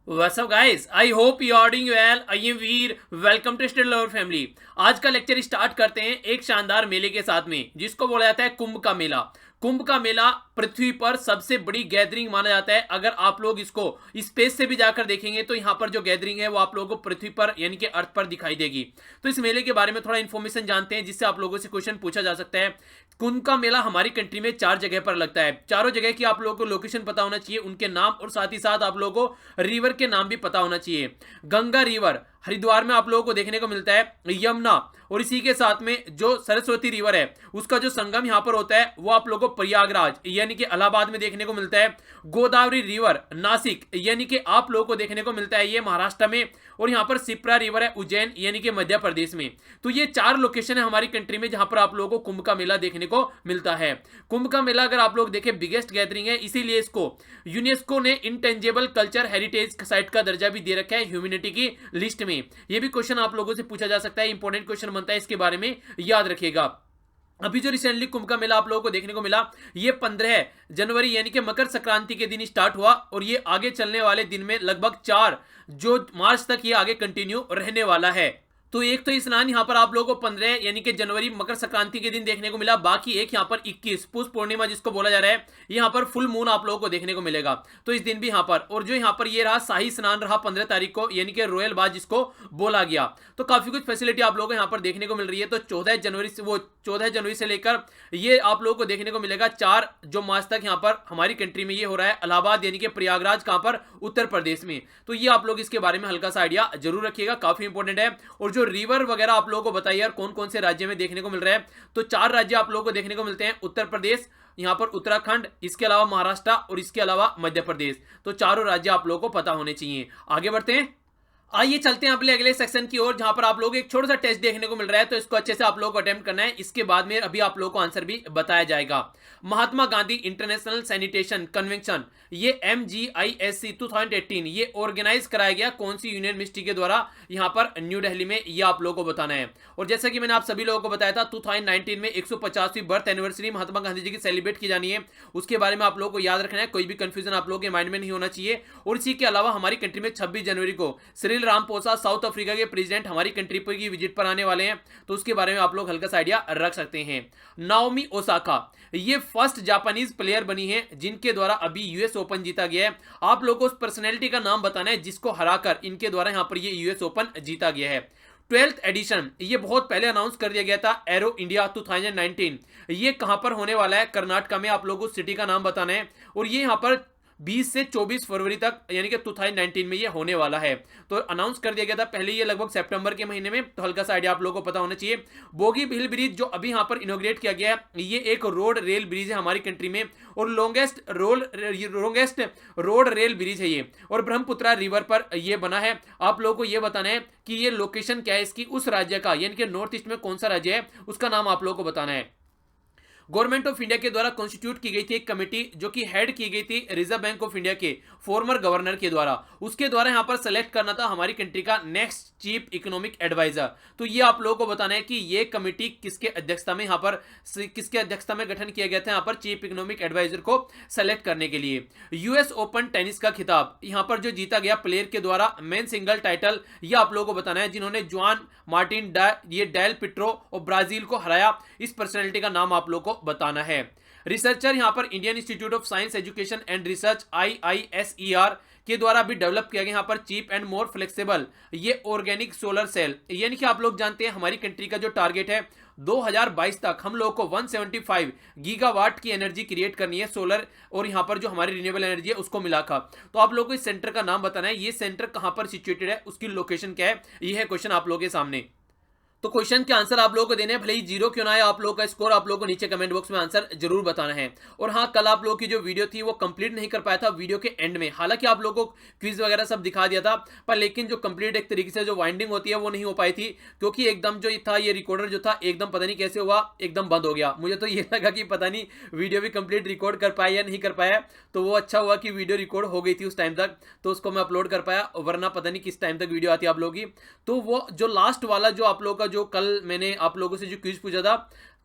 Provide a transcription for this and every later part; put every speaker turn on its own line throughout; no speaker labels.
What's up guys? I hope you are doing well. I am Veer. Welcome to study lover family. आज का lecture start करते हैं एक शानदार मेले के साथ में जिसको बोला जाता है कुंभ का मेला. कुंभ का मेला पृथ्वी पर सबसे बड़ी गैदरिंग माना जाता है. अगर आप लोग इसको स्पेस से भी जाकर देखेंगे तो यहाँ पर जो गैदरिंग है वो आप लोगों को पृथ्वी पर यानी कि अर्थ पर दिखाई देगी. तो इस मेले के बारे में थोड़ा इन्फॉर्मेशन जानते हैं जिससे आप लोगों से क्वेश्चन पूछा जा सकता है. कुंभ का मेला हमारी कंट्री में 4 जगह पर लगता है. चारों जगह की आप लोगों को लोकेशन पता होना चाहिए, उनके नाम, और साथ ही साथ आप लोगों को रिवर के नाम भी पता होना चाहिए. गंगा रिवर हरिद्वार में आप लोगों को देखने को मिलता है. यमुना और इसी के साथ में जो सरस्वती रिवर है उसका जो संगम यहां पर होता है वो आप लोगों को प्रयागराज यानी कि इलाहाबाद में देखने को मिलता है. गोदावरी रिवर नासिक यानी कि आप लोगों को देखने को मिलता है ये महाराष्ट्र में. और यहां पर सिप्रा रिवर है उज्जैन यानी कि मध्य प्रदेश में. तो ये 4 लोकेशन है हमारी कंट्री में जहां पर आप लोगों को कुंभ का मेला देखने को मिलता है. कुंभ का मेला अगर आप लोग देखें बिगेस्ट गैदरिंग है, इसीलिए इसको यूनेस्को ने इंटेंजिबल कल्चर हेरिटेज साइट का दर्जा भी दे रखा है ह्यूमैनिटी की लिस्ट में. ये भी क्वेश्चन आप लोगों से पूछा जा सकता है, इंपॉर्टेंट क्वेश्चन बनता है, इसके बारे में याद रखिएगा. अभी जो रिसेंटली कुंभ का मेला आप लोगों को देखने को मिला ये 15 जनवरी यानी कि मकर संक्रांति के दिन स्टार्ट हुआ और ये आगे चलने वाले दिन में लगभग 4 जो मार्च तक ये आगे कंटिन्यू रहने वाला है. तो एक तो स्नान यहाँ पर आप लोगों को 15 यानी कि जनवरी मकर संक्रांति के दिन देखने को मिला. बाकी एक यहाँ पर 21 पुष पूर्णिमा जिसको बोला जा रहा है यहाँ पर फुल मून आप लोगों को देखने को मिलेगा. तो इस दिन भी यहाँ पर, और जो यहाँ पर ये रहा शाही स्नान रहा 15 तारीख को यानी कि रॉयल बाथ जिसको बोला गया. तो काफी कुछ फैसिलिटी आप लोगों को यहाँ पर देखने को मिल रही है. तो 14 जनवरी से लेकर ये आप लोगों को देखने को मिलेगा 4 जो मार्च तक यहाँ पर हमारी कंट्री में ये हो रहा है इलाहाबाद यानी कि प्रयागराज कहाँ पर, उत्तर प्रदेश में. तो ये आप लोग इसके बारे में हल्का सा आइडिया जरूर रखिएगा, काफी इंपॉर्टेंट है. और जो रिवर वगैरह आप लोगों को बताइए यार कौन कौन से राज्य में देखने को मिल रहा है. तो 4 राज्य आप लोगों को देखने को मिलते हैं, उत्तर प्रदेश, यहां पर उत्तराखंड, इसके अलावा महाराष्ट्र और इसके अलावा मध्य प्रदेश. तो चारों राज्य आप लोगों को पता होने चाहिए. आगे बढ़ते हैं, आइए चलते हैं अपने अगले सेक्शन की ओर जहां पर आप लोग एक छोटा सा टेस्ट देखने को मिल रहा है. तो इसको अच्छे से आप लोगों को अटेम्प्ट करना है. इसके बाद में अभी आप लोगों को आंसर भी बताया जाएगा. Mahatma Gandhi international sanitation convention ये MGISC 2018 ये ऑर्गेनाइज कराया गया कौन सी यूनियन मिनिस्ट्री के द्वारा यहां पर न्यू दिल्ली में, ये आप लोगों को बताना है. और जैसा कि मैंने आप सभी लोगों को बताया था 2019 में 150वीं बर्थ एनिवर्सरी महात्मा गांधी जी की सेलिब्रेट की जानी है. उसके बारे में आप लोगों को याद रखना है, कोई भी कंफ्यूजन आप लोगों के माइंड में नहीं होना चाहिए. और इसी के अलावा हमारी कंट्री में 26 जनवरी को सिरिल रामापोसा साउथ अफ्रीका के प्रेसिडेंट हमारी कंट्री पर की विजिट पर आने वाले हैं. तो उसके बारे में आप लोग हल्का सा आइडिया रख सकते हैं. नाओमी ओसाका ये फर्स्ट जापानीज प्लेयर बनी है जिनके द्वारा अभी यूएस ओपन जीता गया है. आप लोगों को उस पर्सनैलिटी का नाम बताना है जिसको हराकर इनके द्वारा यहां पर ये यूएस ओपन जीता गया है. 12th एडिशन ये बहुत पहले अनाउंस कर दिया गया था एरो इंडिया 2019. ये कहां पर होने वाला है, कर्नाटका में. आप लोगों को सिटी का नाम बताना है. और ये यहां पर 20 से 24 फरवरी तक यानी कि 2019 में ये होने वाला है. तो अनाउंस कर दिया गया था पहले ये लगभग सितंबर के महीने में. तो हल्का सा आइडिया आप लोगों को पता होना चाहिए. बोगीबिल ब्रिज जो अभी यहां पर इनोग्रेट किया गया है ये एक रोड रेल ब्रिज है हमारी कंट्री में और लॉन्गेस्ट रोड रेल ब्रिज है ये, और ब्रह्मपुत्रा रिवर पर ये बना है. आप लोगों को ये बताना है कि ये लोकेशन क्या है इसकी, उस राज्य का यानी कि नॉर्थ ईस्ट में कौन सा राज्य है उसका नाम आप लोगों को बताना है. गवर्नमेंट ऑफ इंडिया के द्वारा कॉन्स्टिट्यूट की गई थी एक कमेटी जो कि हेड की गई थी रिजर्व बैंक ऑफ इंडिया के फॉर्मर गवर्नर के द्वारा. उसके द्वारा यहां पर सेलेक्ट करना था हमारी कंट्री का नेक्स्ट चीफ इकोनॉमिक एडवाइजर. तो ये आप लोगों को बताना है कि ये कमेटी किसके अध्यक्षता में गठन किया गया था यहां पर चीफ इकोनॉमिक एडवाइजर को सेलेक्ट करने के लिए. यूएस ओपन टेनिस का खिताब यहां पर जो जीता गया प्लेयर के द्वारा मेन सिंगल टाइटल, ये आप लोगों को बताना है जिन्होंने जुआन मार्टिन डेल पिट्रो और ब्राजील को हराया. इस पर्सनैलिटी का नाम आप लोगों को बताना है. रिसर्चर यहां पर Indian institute of science education and research IISER के द्वारा भी डेवलप किया गया यहां पर चीप एंड मोर फ्लेक्सिबल ये ऑर्गेनिक सोलर सेल. यानी कि आप लोग जानते हैं हमारी कंट्री का जो टारगेट है 2022 तक हम लोग को 175 गीगावाट की एनर्जी क्रिएट करनी है सोलर, और यहां पर जो हमारी रिन्यूएबल एनर्जी है उसको मिलाकर. तो आप लोगों को इस सेंटर का नाम बताना है, ये सेंटर कहां पर सिचुएटेड है, उसकी लोकेशन क्या है, ये है क्वेश्चन आप लोगों के सामने. तो क्वेश्चन के आंसर आप लोगों को देने हैं, भले ही 0 क्यों ना है. आप लोगों का स्कोर आप लोगों को नीचे कमेंट बॉक्स में आंसर जरूर बताना है. और हाँ, कल आप लोगों की जो वीडियो थी वो कंप्लीट नहीं कर पाया था वीडियो के एंड में. हालांकि आप लोगों को क्विज वगैरह सब दिखा दिया था, पर लेकिन जो कंप्लीट एक तरीके से जो वाइंडिंग होती है वो नहीं हो पाई थी, क्योंकि एकदम जो था ये रिकॉर्डर जो था एकदम पता नहीं कैसे हुआ एकदम बंद हो गया. मुझे तो ये लगा कि पता नहीं वीडियो भी कंप्लीट रिकॉर्ड कर पाया या नहीं कर पाया. तो वो अच्छा हुआ कि वीडियो रिकॉर्ड हो गई थी उस टाइम तक, तो उसको मैं अपलोड कर पाया, वरना पता नहीं किस टाइम तक वीडियो आती है आप लोगों की. तो वो जो लास्ट वाला जो आप लोगों का जो कल मैंने आप लोगों से जो क्विज पूछा था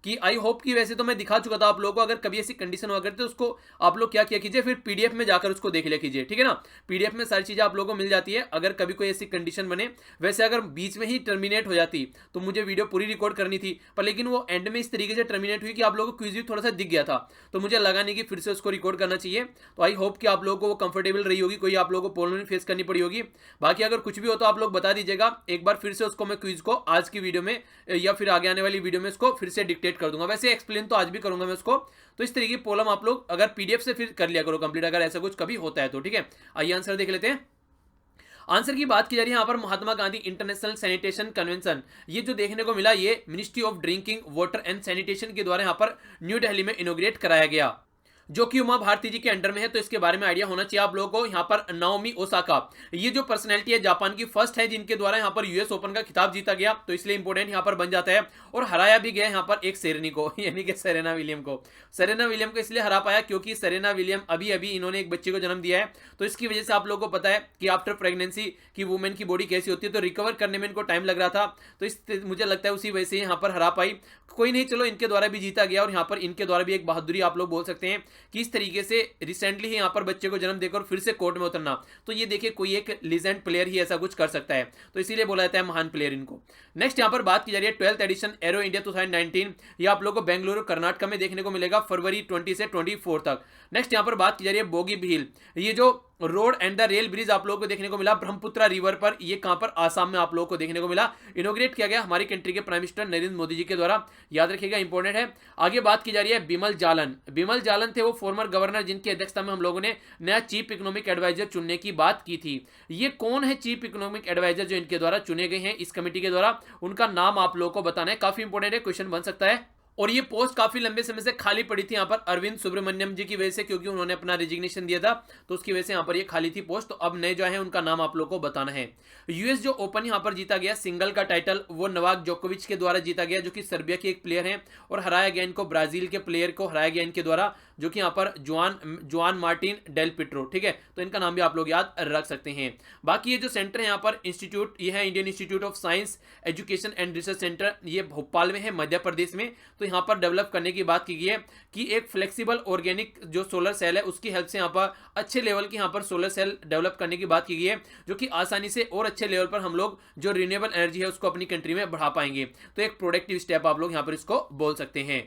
कि आई होप कि वैसे तो मैं दिखा चुका था आप लोगों को, अगर कभी ऐसी कंडीशन हुआ करती तो उसको आप लोग क्या किया कीजिए, फिर पीडीएफ में जाकर उसको देख लिया कीजिए, ठीक है ना। पीडीएफ में सारी चीजें आप लोगों को मिल जाती है अगर कभी कोई ऐसी कंडीशन बने। वैसे अगर बीच में ही टर्मिनेट हो जाती तो मुझे वीडियो पूरी रिकॉर्ड करनी थी, पर लेकिन वो एंड में इस तरीके से टर्मिनेट हुई कि आप लोगों को क्विज भी थोड़ा सा दिख गया था, तो मुझे लगा नहीं कि फिर से उसको रिकॉर्ड करना चाहिए। तो आई होप कि आप लोगों को वो कंफर्टेबल रही होगी, कोई आप लोगों को प्रॉब्लम फेस करनी पड़ी होगी। बाकी अगर कुछ भी हो तो आप लोग बता दीजिएगा, एक बार फिर से उसको मैं क्विज को आज की वीडियो में या फिर आगे आने वाली वीडियो में इसको फिर से डिक्टेट कर दूंगा। वैसे एक्सप्लेन तो आज भी करूंगा मैं उसको। तो इस तरीके की प्रॉब्लम आप लोग अगर पीडीएफ से फिर कर लिया करो कंप्लीट, अगर ऐसा कुछ कभी होता है तो, ठीक है। आइए आंसर देख लेते हैं। आंसर की बात की जा रही है यहाँ पर Mahatma Gandhi international sanitation convention, ये जो देखने को मिला ये ministry of drinking water and sanitation के द्वारा यहाँ पर न्यू दिल्ली में इनोग्रेट कराया गया, जो कि उमा भारती जी के अंडर में है। तो इसके बारे में आइडिया होना चाहिए आप लोगों को। यहाँ पर नाओमी ओसाका, ये जो पर्सनैलिटी है जापान की फर्स्ट है जिनके द्वारा यहाँ पर यूएस ओपन का खिताब जीता गया, तो इसलिए इंपोर्टेंट यहाँ पर बन जाता है। और हराया भी गया यहाँ पर एक शेरनी को, यानी कि सेरेना विलियम को। सेरेना विलियम को इसलिए हरा पाया क्योंकि सेरेना विलियम अभी अभी इन्होंने एक बच्चे को जन्म दिया है, तो इसकी वजह से आप लोगों को पता है कि आफ्टर प्रेगनेंसी की वुमेन की बॉडी कैसी होती है, तो रिकवर करने में इनको टाइम लग रहा था। तो इस मुझे लगता है उसी वजह से यहाँ पर हरा पाई। कोई नहीं, चलो इनके द्वारा भी जीता गया और यहाँ पर इनके द्वारा भी एक बहादुरी आप लोग बोल सकते हैं कि इस तरीके से रिसेंटली ही यहाँ पर बच्चे को जन्म देकर फिर से कोर्ट में उतरना, तो ये देखिए कोई एक लीजेंड प्लेयर ही ऐसा कुछ कर सकता है, तो इसीलिए बोला जाता है महान प्लेयर इनको। नेक्स्ट यहाँ पर बात की जा रही है 12th एडिशन एरो इंडिया 2019, ये आप लोगों को बेंगलुरु कर्नाटक में देखने को मिलेगा फरवरी 20 से 24 तक। नेक्स्ट यहाँ पर बात की जा रही है बोगी भील, ये जो road and the rail bridge आप लोगों को देखने को मिला ब्रह्मपुत्रा रिवर पर, ये कहां पर, आसाम में आप लोगों को देखने को मिला। इनोग्रेट किया गया हमारी कंट्री के प्राइम मिनिस्टर नरेंद्र मोदी जी के द्वारा, याद रखिएगा इंपॉर्टेंट है। आगे बात की जा रही है बिमल जालन। बिमल जालन थे वो फॉर्मर गवर्नर जिनकी अध्यक्षता में हम लोगों ने नया चीफ इकोनॉमिक एडवाइजर चुनने की बात की थी। ये कौन है चीफ इकोनॉमिक एडवाइजर जो इनके द्वारा चुने गए हैं इस कमेटी के द्वारा, उनका नाम आप लोगों को बताना है, काफी इंपॉर्टेंट है, क्वेश्चन बन सकता है। और ये पोस्ट काफी लंबे समय से खाली पड़ी थी यहाँ पर अरविंद सुब्रमण्यम जी की वजह से, क्योंकि उन्होंने अपना रेजिग्नेशन दिया था, तो उसकी वजह से यहाँ पर ये खाली थी पोस्ट। तो अब नए जो है उनका नाम आप लोगों को बताना है। यूएस जो ओपन यहाँ पर जीता गया सिंगल का टाइटल, वो नोवाक जोकोविच के द्वारा जीता गया, जो कि सर्बिया के एक प्लेयर हैं, और हराया गया इनको ब्राजील के प्लेयर को हराया गया इनके द्वारा, जो कि यहाँ पर जुआन मार्टिन डेल पिट्रो, ठीक है। तो इनका नाम भी आप लोग याद रख सकते हैं। बाकी ये जो सेंटर है यहाँ पर इंस्टीट्यूट, ये है Indian institute of science education and research centre, ये भोपाल में है मध्य प्रदेश में। तो यहाँ पर डेवलप करने की बात की गई है कि एक फ्लेक्सिबल ऑर्गेनिक जो सोलर सेल है उसकी हेल्प से यहाँ पर अच्छे लेवल की यहाँ पर सोलर सेल डेवलप करने की बात की गई है, जो कि आसानी से और अच्छे लेवल पर हम लोग जो रिन्यूएबल एनर्जी है उसको अपनी कंट्री में बढ़ा पाएंगे। तो एक प्रोडक्टिव स्टेप आप लोग यहाँ पर इसको बोल सकते हैं।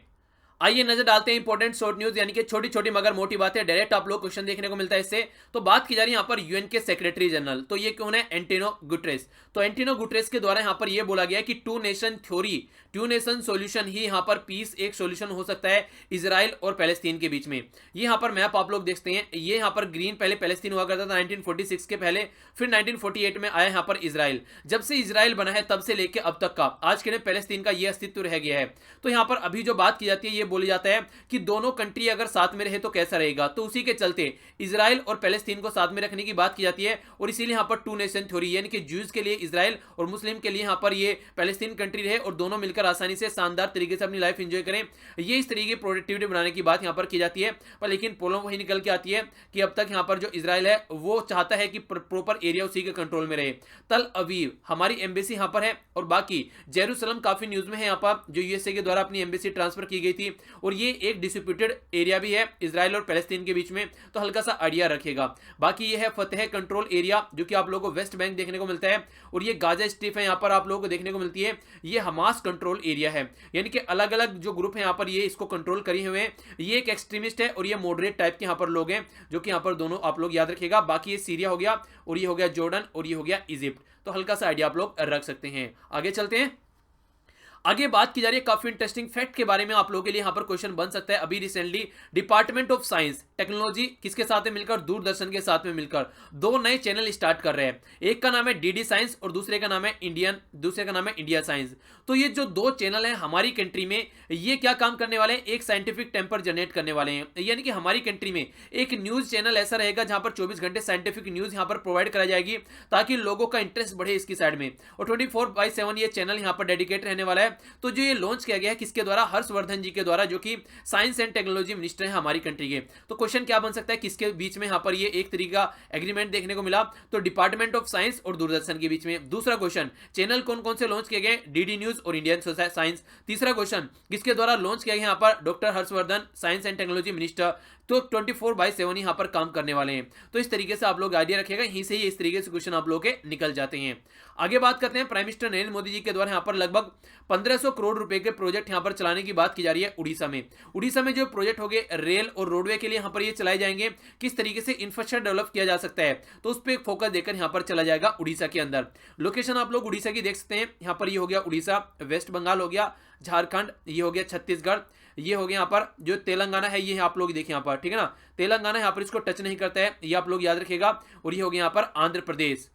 आइए नजर डालते हैं इंपॉर्टेंट शॉर्ट न्यूज, यानी कि छोटी छोटी मगर मोटी बातें, डायरेक्ट आप लोग क्वेश्चन देखने को मिलता है इससे। तो बात की जा रही है यहाँ पर यूएन के सेक्रेटरी जनरल, तो ये कौन है, एंटोनियो गुटेरेस। तो एंटोनियो गुटेरेस के द्वारा यहाँ पर ये बोला गया है कि two nation theory, two nation solution ही यहाँ पर पीस एक सॉल्यूशन हो सकता है इजराइल और पैलेस्तीन के बीच में। ये यहाँ पर मैप आप लोग देखते हैं, ये यहाँ पर ग्रीन पहले पैलेस्तीन हुआ करता था 1946 के पहले, फिर 1948 में आया यहाँ पर इजराइल। जब से इजराइल बना है तब से लेकर अब तक का आज के दिन पैलेस्तीन का ये अस्तित्व रह गया है। तो यहाँ पर अभी जो बात की जाती है ये बोली जाता है कि दोनों कंट्री अगर साथ में रहे तो कैसा रहेगा, तो उसी के चलते इजराइल और पैलेस्तीन को साथ में रखने की बात की जाती है। और इसीलिए यहाँ पर टू नेशन थ्योरी, यानी कि ज्यूज के लिए इजराइल और मुस्लिम के लिए यहाँ पर ये पैलेस्तीन कंट्री रहे और दोनों मिलकर आसानी से शानदार तरीके से अपनी लाइफ एंजॉय करें, ये इस तरीके की प्रोडक्टिविटी बनाने की बात यहाँ पर की जाती है। पर लेकिन प्रॉब्लम वही निकल के आती है कि अब तक यहाँ पर जो इजराइल है वो चाहता है कि प्रॉपर एरिया उसी के कंट्रोल में रहे। तल अवीव हमारी एम्बेसी यहाँ पर है, और बाकी जेरूसलम काफी न्यूज में है यहाँ पर, जो यूएसए के द्वारा अपनी एम्बेसी ट्रांसफर की गई थी, और ये एक डिस्प्यूटेड एरिया भी है इजराइल और पैलेस्तीन के बीच में, तो हल्का सा आइडिया रखेगा। बाकी ये है फतेह कंट्रोल एरिया, जो कि आप लोगों को वेस्ट बैंक देखने को मिलता है, और ये गाजा स्ट्रिप है यहाँ पर आप लोगों को देखने को मिलती है, ये हमास कंट्रोल एरिया है, यानी कि अलग अलग जो ग्रुप है यहाँ पर ये इसको कंट्रोल करे हुए हैं। ये एक एक्सट्रीमिस्ट है और ये मॉडरेट टाइप के यहाँ पर लोग हैं, जो कि यहाँ पर दोनों आप लोग याद रखिएगा। बाकी ये सीरिया हो गया, और ये हो गया जॉर्डन, और ये हो गया इजिप्ट, तो हल्का सा आइडिया आप लोग रख सकते हैं। आगे चलते हैं। आगे बात की जा रही है काफी इंटरेस्टिंग फैक्ट के बारे में, आप लोगों के लिए यहाँ पर क्वेश्चन बन सकता है। अभी recently department of science technology किसके साथ में मिलकर, दूरदर्शन के साथ में मिलकर दो नए चैनल स्टार्ट कर रहे हैं। एक का नाम है डीडी साइंस और दूसरे का नाम है इंडिया साइंस। तो ये जो दो चैनल हैं हमारी कंट्री में, ये क्या काम करने वाले हैं, एक साइंटिफिक टेम्पर जनरेट करने वाले हैं, यानी कि हमारी कंट्री में एक न्यूज चैनल ऐसा रहेगा जहां पर 24 घंटे साइंटिफिक न्यूज यहां पर प्रोवाइड कराई जाएगी, ताकि लोगों का इंटरेस्ट बढ़े इसकी साइड में। और 24/7 ये चैनल यहां पर डेडिकेट रहने वाला है, तो जो ये लॉन्च किया गया है किसके द्वारा, हर्षवर्धन जी के द्वारा, जो कि साइंस एंड टेक्नोलॉजी मिनिस्टर है हमारी कंट्री के। तो क्वेश्चन क्या बन सकता है, किसके बीच में यहाँ पर ये एक तरीका एग्रीमेंट देखने को मिला, तो डिपार्टमेंट ऑफ साइंस और दूरदर्शन के बीच में। दूसरा क्वेश्चन, चैनल कौन कौन से लॉन्च किए गए, डीडी न्यूज और इंडियन साइंस। तीसरा क्वेश्चन, किसके द्वारा लॉन्च किया गया यहाँ पर, doctor Harshvardhan science and technology minister, तो 24/7 यहाँ पर काम करने वाले हैं। तो इस तरीके से आप लोग आइडिया रखिएगा, यहीं से ही इस तरीके से क्वेश्चन आप लोग के निकल जाते हैं। आगे बात करते हैं, प्राइम मिनिस्टर नरेंद्र मोदी जी के द्वारा यहाँ पर लगभग 1500 करोड़ रुपए के प्रोजेक्ट यहाँ पर चलाने की बात की जा रही है उड़ीसा में। उड़ीसा में जो प्रोजेक्ट हो गए रेल और रोडवे के लिए यहाँ पर ये चलाए जाएंगे, किस तरीके से इंफ्रास्ट्रक्चर डेवलप किया जा सकता है, तो उस पर फोकस देकर यहाँ पर चला जाएगा उड़ीसा के अंदर। लोकेशन आप लोग उड़ीसा की देख सकते हैं, यहाँ पर ये हो गया उड़ीसा, वेस्ट बंगाल हो गया, झारखंड, ये हो गया छत्तीसगढ़, ये हो गया यहाँ पर जो तेलंगाना है, ये आप लोग देखिए यहाँ पर, ठीक है ना, तेलंगाना यहाँ पर इसको टच नहीं करता है, ये आप लोग याद रखिएगा। और ये हो गया यहाँ पर आंध्र प्रदेश।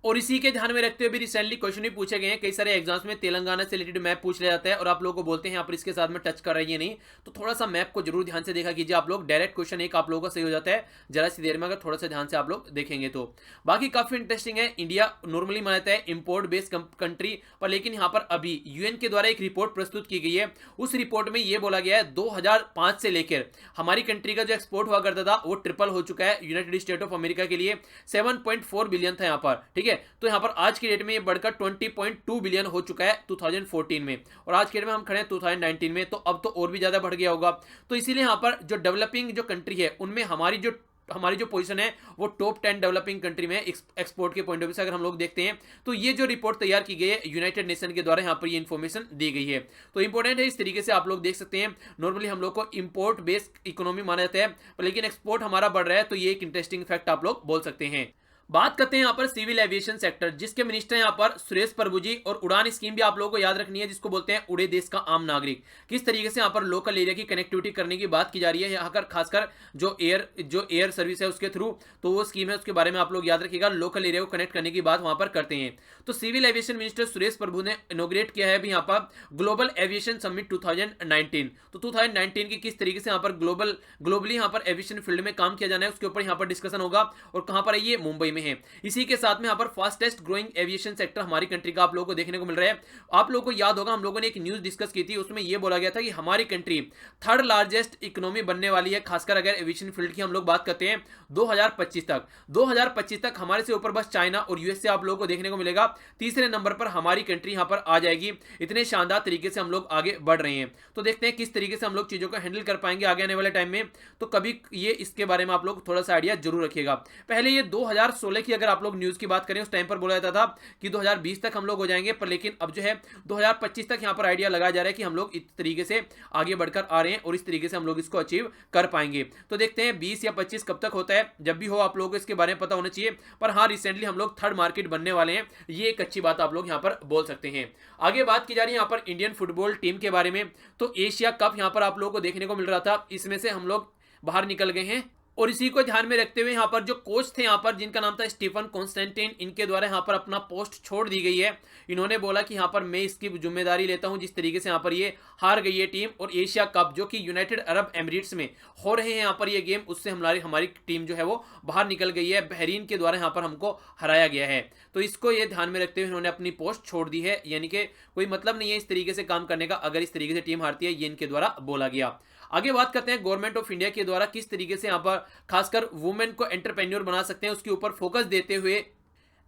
और इसी के ध्यान में रखते हुए भी रिसेंटली क्वेश्चन भी पूछे गए हैं, कई सारे एग्जाम्स में तेलंगाना से रिलेटेड मैप पूछ लिया जाता है और आप लोगों को बोलते हैं यहाँ पर इसके साथ में टच कर रही है नहीं, तो थोड़ा सा मैप को जरूर ध्यान से देखा कीजिए आप लोग। डायरेक्ट क्वेश्चन एक आप लोगों का सही हो जाता है जरा सी देर में, अगर थोड़ा सा ध्यान से आप लोग देखेंगे तो। बाकी काफी इंटरेस्टिंग है, इंडिया नॉर्मली माना जाता है इंपोर्ट बेस्ड कंट्री पर, लेकिन यहाँ पर अभी यूएन के द्वारा एक रिपोर्ट प्रस्तुत की गई है। उस रिपोर्ट में यह बोला गया है 2005 से लेकर हमारी कंट्री का जो एक्सपोर्ट हुआ करता था वो ट्रिपल हो चुका है यूनाइटेड स्टेट ऑफ अमेरिका के लिए। 7.4 बिलियन था यहाँ पर, ठीक है। तो यहाँ पर आज की डेट में ये बढ़कर 20.2 बिलियन हो चुका है 2014 में, और आज के डेट में हम खड़े हैं 2019 में, तो अब तो और भी ज्यादा बढ़ गया होगा। तो इसीलिए यहाँ पर जो डेवलपिंग जो कंट्री है उनमें हमारी जो पोजीशन है वो टॉप 10 डेवलपिंग कंट्री में एक्सपोर्ट के पॉइंट ऑफ व्यू से अगर हम लोग देखते हैं, तो ये जो रिपोर्ट तैयार की गई है यूनाइटेड नेशन के द्वारा यहाँ पर ये इंफॉर्मेशन दी गई है। तो इंपॉर्टेंट है, इस तरीके से आप लोग देख सकते हैं। नॉर्मली हम लोग को इंपोर्ट बेस्ड इकोनॉमी माना जाता है, लेकिन एक्सपोर्ट हमारा बढ़ रहा है, तो ये एक इंटरेस्टिंग फैक्ट आप लोग बोल सकते हैं। बात करते हैं यहाँ पर सिविल एविएशन सेक्टर, जिसके मिनिस्टर यहाँ पर सुरेश प्रभु जी, और उड़ान स्कीम भी आप लोगों को याद रखनी है, जिसको बोलते हैं उड़े देश का आम नागरिक। किस तरीके से यहाँ पर लोकल एरिया की कनेक्टिविटी करने की बात की जा रही है यहाँ पर, खासकर जो एयर सर्विस है उसके थ्रू, तो वो स्कीम है उसके बारे में आप लोग याद रखिएगा। लोकल एरिया को कनेक्ट करने की बात वहां पर करते हैं। तो सिविल एविएशन मिनिस्टर सुरेश प्रभु ने इनोग्रेट किया है अभी यहाँ पर ग्लोबल एविएशन समिट 2019। तो 2019 की किस तरीके से यहाँ पर ग्लोबली यहाँ पर एविएशन फील्ड में काम किया जाना है उसके ऊपर यहाँ पर डिस्कशन होगा, और कहां पर है ये, मुंबई में है। इसी के साथ में यहाँ पर फास्टेस्ट ग्रोइंग एविएशन सेक्टर हमारी कंट्री का आप लोगों को देखने को मिल रहा है। आप लोगों को याद होगा हम लोगों ने एक न्यूज डिस्कस की थी, उसमें यह बोला गया था कि हमारी कंट्री थर्ड लार्जेस्ट इकोनॉमी बनने वाली है, खासकर अगर एविएशन फील्ड की हम लोग बात करते हैं 2025 तक। 2025 तक हमारे से ऊपर बस चाइना और यूएसए आप लोगों को देखने को मिलेगा, तीसरे नंबर पर हमारी कंट्री यहाँ पर आ जाएगी। इतने शानदार तरीके से हम लोग आगे बढ़ रहे हैं, तो देखते हैं किस तरीके से हम लोग चीजों को हैंडल कर पाएंगे आगे आने वाले टाइम में। तो कभी ये इसके बारे में आप लोग थोड़ा सा आइडिया जरूर रखिएगा। पहले ये 2016 की अगर आप लोग न्यूज की बात करें उस टाइम पर बोला जाता था कि 2020 तक हम लोग हो जाएंगे, पर लेकिन अब जो है 2025 तक यहाँ पर आइडिया लगाया जा रहा है कि हम लोग इस तरीके से आगे बढ़कर आ रहे हैं और इस तरीके से हम लोग इसको अचीव कर पाएंगे। तो देखते हैं 20 या 25 कब तक होता है, जब भी हो आप लोगों को इसके बारे में पता होना चाहिए। पर हाँ, रिसेंटली हम लोग थर्ड मार्केट बनने वाले हैं, ये एक अच्छी बात आप लोग यहाँ पर बोल सकते हैं। आगे बात की जा रही है यहाँ पर इंडियन फुटबॉल टीम के बारे में। तो एशिया कप यहाँ पर आप लोगों को देखने को मिल रहा था, इसमें से हम लोग बाहर निकल गए हैं, और इसी को ध्यान में रखते हुए यहाँ पर जो कोच थे यहाँ पर जिनका नाम था स्टीफन कॉन्स्टेंटिन, इनके द्वारा यहाँ पर अपना पोस्ट छोड़ दी गई है। इन्होंने बोला कि यहाँ पर मैं इसकी जिम्मेदारी लेता हूँ जिस तरीके से यहाँ पर ये हार गई है टीम, और एशिया कप जो कि यूनाइटेड अरब एमिरेट्स में हो रहे हैं यहाँ पर ये गेम, उससे हमारी टीम जो है वो बाहर निकल गई है। बहरीन के द्वारा यहाँ पर हमको हराया गया है, तो इसको ये ध्यान में रखते हुए इन्होंने अपनी पोस्ट छोड़ दी है। यानी कि कोई मतलब नहीं है इस तरीके से काम करने का अगर इस तरीके से टीम हारती है, ये इनके द्वारा बोला गया। आगे बात करते हैं गवर्नमेंट ऑफ इंडिया के द्वारा किस तरीके से यहाँ पर खासकर वुमेन को एंटरप्रेन्योर बना सकते हैं, उसके ऊपर फोकस देते हुए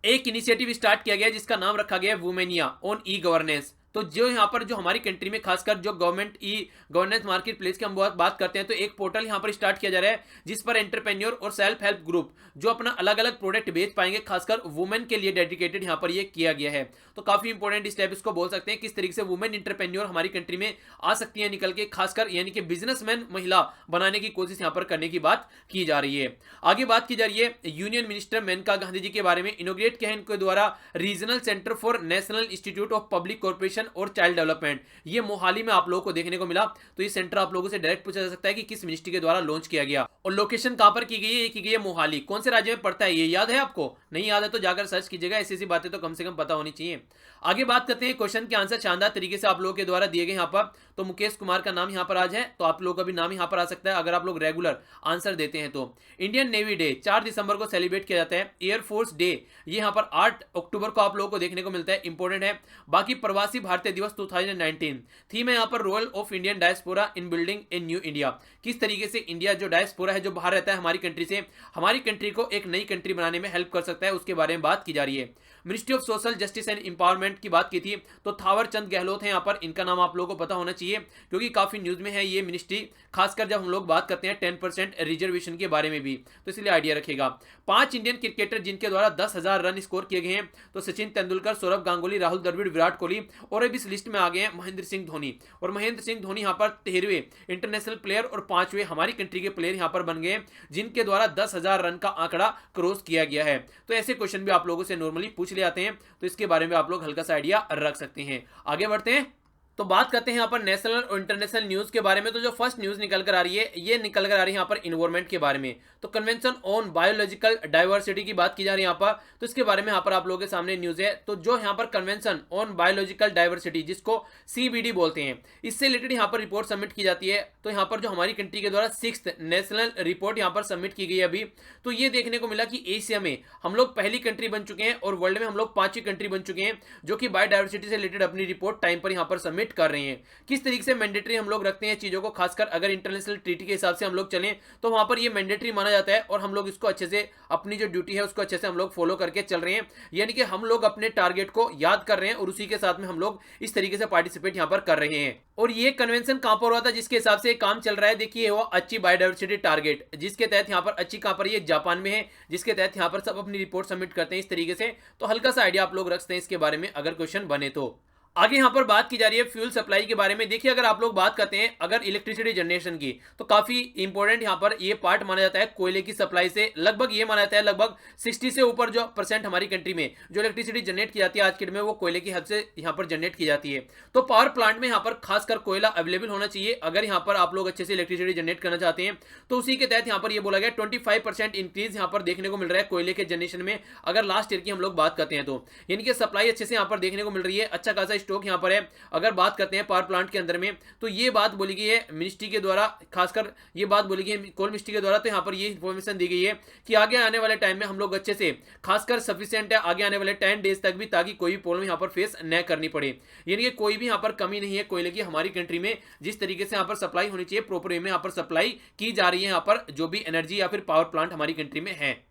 एक इनिशिएटिव स्टार्ट किया गया जिसका नाम रखा गया वुमेनिया ऑन ई गवर्नेंस। तो जो यहाँ पर जो हमारी कंट्री में खासकर जो government e governance market place की हम बात करते हैं, तो एक पोर्टल यहाँ पर स्टार्ट किया जा रहा है जिस पर एंटरप्रेन्योर और सेल्फ हेल्प ग्रुप जो अपना अलग अलग प्रोडक्ट बेच पाएंगे, खासकर वुमेन के लिए डेडिकेटेड यहाँ पर ये किया गया है। तो काफी इंपॉर्टेंट स्टेप इसको बोल सकते हैं, किस तरीके से वुमेन एंटरप्रेन्योर हमारी कंट्री में आ सकती है निकल के, खासकर यानी कि बिजनेसमैन महिला बनाने की कोशिश यहाँ पर करने की बात की जा रही है। आगे बात की जा रही है यूनियन मिनिस्टर मेनका गांधी जी के बारे में। इनोग्रेट किया है इनके द्वारा regional centre for national institute of public corporation और चाइल्ड डेवलपमेंट, ये मोहाली में आप लोगों को देखने को मिला। तो ये सेंटर आप लोगों से डायरेक्ट पूछा जा सकता है कि किस मिनिस्ट्री के द्वारा लॉन्च किया गया, और लोकेशन कहां पर की गई है, ये की गई है मोहाली। कौन से राज्य में पड़ता है ये याद है आपको? नहीं याद है तो जाकर सर्च कीजिएगा, ऐसी बातें तो कम से कम पता होनी चाहिए। आगे बात करते हैं, क्वेश्चन के आंसर शानदार तरीके से आप लोगों के द्वारा दिए गए यहाँ पर। तो मुकेश कुमार का नाम यहाँ पर आज है, तो आप लोगों का भी नाम यहाँ पर आ सकता है अगर आप लोग रेगुलर आंसर देते हैं तो। इंडियन नेवी डे 4 दिसंबर को सेलिब्रेट किया जाता है। एयरफोर्स डे ये यहाँ पर 8 अक्टूबर को आप लोगों को देखने को मिलता है, इंपॉर्टेंट है। बाकी प्रवासी भारतीय दिवस 2019 थीम है यहाँ पर role of Indian diaspora in building a new India. किस तरीके से इंडिया जो डायस्पोरा है, जो बाहर रहता है हमारी कंट्री से, हमारी कंट्री को एक नई कंट्री बनाने में हेल्प कर सकता है, उसके बारे में बात की जा रही है। Ministry of social justice and empowerment की बात की थी तो थावर चंद गहलोत है यहाँ पर, इनका नाम आप लोगों को पता होना चाहिए क्योंकि काफी न्यूज में है ये मिनिस्ट्री, खासकर जब हम लोग बात करते हैं 10% रिजर्वेशन के बारे में भी, तो इसलिए आइडिया रखेगा। 5 इंडियन क्रिकेटर जिनके द्वारा 10,000 रन स्कोर किए गए हैं, तो सचिन तेंदुलकर, सौरभ गांगुली, राहुल द्रविड़, विराट कोहली, और अब इस लिस्ट में आ गए हैं महेंद्र सिंह धोनी। और महेंद्र सिंह धोनी यहाँ पर 13वें इंटरनेशनल प्लेयर और 5वें हमारी कंट्री के प्लेयर यहाँ पर बन गए जिनके द्वारा 10,000 रन का आंकड़ा क्रॉस किया गया है। तो ऐसे क्वेश्चन भी आप लोगों से नॉर्मली पूछ ले जाते हैं, तो इसके बारे में आप लोग हल्का सा आइडिया रख सकते हैं। आगे बढ़ते हैं तो बात करते हैं यहाँ पर नेशनल और इंटरनेशनल न्यूज के बारे में। तो जो फर्स्ट न्यूज निकल कर आ रही है, ये निकल कर आ रही है यहाँ पर इन्वायरमेंट के बारे में। तो कन्वेंशन ऑन बायोलॉजिकल डाइवर्सिटी की बात की जा रही है यहाँ पर, तो इसके बारे में यहाँ पर आप लोगों के सामने न्यूज है। तो जो यहाँ पर कन्वेंशन ऑन बायोलॉजिकल डाइवर्सिटी, जिसको CBD बोलते हैं, इससे रिलेटेड यहाँ पर रिपोर्ट सबमिट की जाती है। तो यहाँ पर जो हमारी कंट्री के द्वारा 6th नेशनल रिपोर्ट यहाँ पर सबमिट की गई है अभी, तो ये देखने को मिला कि एशिया में हम लोग पहली कंट्री बन चुके हैं और वर्ल्ड में हम लोग 5वीं कंट्री बन चुके हैं जो कि बायोडाइवर्सिटी से रिलेटेड अपनी रिपोर्ट टाइम पर यहाँ पर सबमिट कर रहे हैं। किस तरीके से मैंडेटरी हम लोग रखते हैं चीजों को, खासकर अगर इंटरनेशनल ट्रीटी के हिसाब से हम लोग चलें तो वहां पर ये मैंडेटरी माना जाता है और हम लोग इसको अच्छे से, अपनी जो ड्यूटी है उसको अच्छे से हम लोग फॉलो करके चल रहे हैं। यानी कि हम लोग अपने टारगेट को याद कर रहे हैं और उसी के साथ में हम लोग इस तरीके से पार्टिसिपेट यहां पर कर रहे हैं। और ये कन्वेंशन कहां पर हुआ था जिसके हिसाब से काम चल रहा है, देखिए वो अच्छी बायोडाइवर्सिटी टारगेट, जिसके तहत यहां पर अच्छी कहां पर, ये जापान में है, जिसके तहत यहां पर सब अपनी रिपोर्ट सबमिट करते हैं इस तरीके से। तो हल्का सा आइडिया आप लोग रखते हैं इसके बारे में अगर क्वेश्चन बने तो। आगे यहां पर बात की जा रही है फ्यूल सप्लाई के बारे में। देखिए अगर आप लोग बात करते हैं अगर इलेक्ट्रिसिटी जनरेशन की, तो काफी इंपॉर्टेंट यहां पर ये पार्ट माना जाता है कोयले की सप्लाई से। लगभग ये माना जाता है लगभग 60 से ऊपर जो % हमारी कंट्री में जो इलेक्ट्रिसिटी जनरेट की जाती है आज के डेट में, वो कोयले की हद से यहां पर जनरेट की जाती है। तो पावर प्लांट में यहां पर खासकर कोयला अवेलेबल होना चाहिए अगर यहां पर आप लोग अच्छे से इलेक्ट्रिसिटी जनरेट करना चाहते हैं। तो उसी के तहत यहां पर ये बोला गया 25% इंक्रीज यहां पर देखने को मिल रहा है कोयले के जनरेशन में, अगर लास्ट ईयर की हम लोग बात करते हैं तो। यानी कि सप्लाई अच्छे से यहां पर देखने को मिल रही है, अच्छा खासा स्टॉक यहां पर है। अगर बात करते हैं पावर प्लांट के अंदर में, तो ये बात बोली गई है मिनिस्ट्री के द्वारा, खासकर ये बात बोली गई है कोल मिनिस्ट्री के द्वारा। तो यहां पर ये इंफॉर्मेशन दी गई है कि आगे आने वाले टाइम में हम लोग अच्छे से, खासकर सफिशिएंट है आगे आने वाले 10 डेज तक भी, ताकि कोई भी प्रॉब्लम यहां पर फेस न करनी पड़े। यानी कि कोई भी यहां पर कमी नहीं है कोयले की हमारी कंट्री में, जिस तरीके से यहां पर सप्लाई होनी चाहिए प्रॉपर वे में यहां पर सप्लाई की जा रही है यहां पर जो भी एनर्जी या फिर पावर प्लांट हमारी कंट्री में है।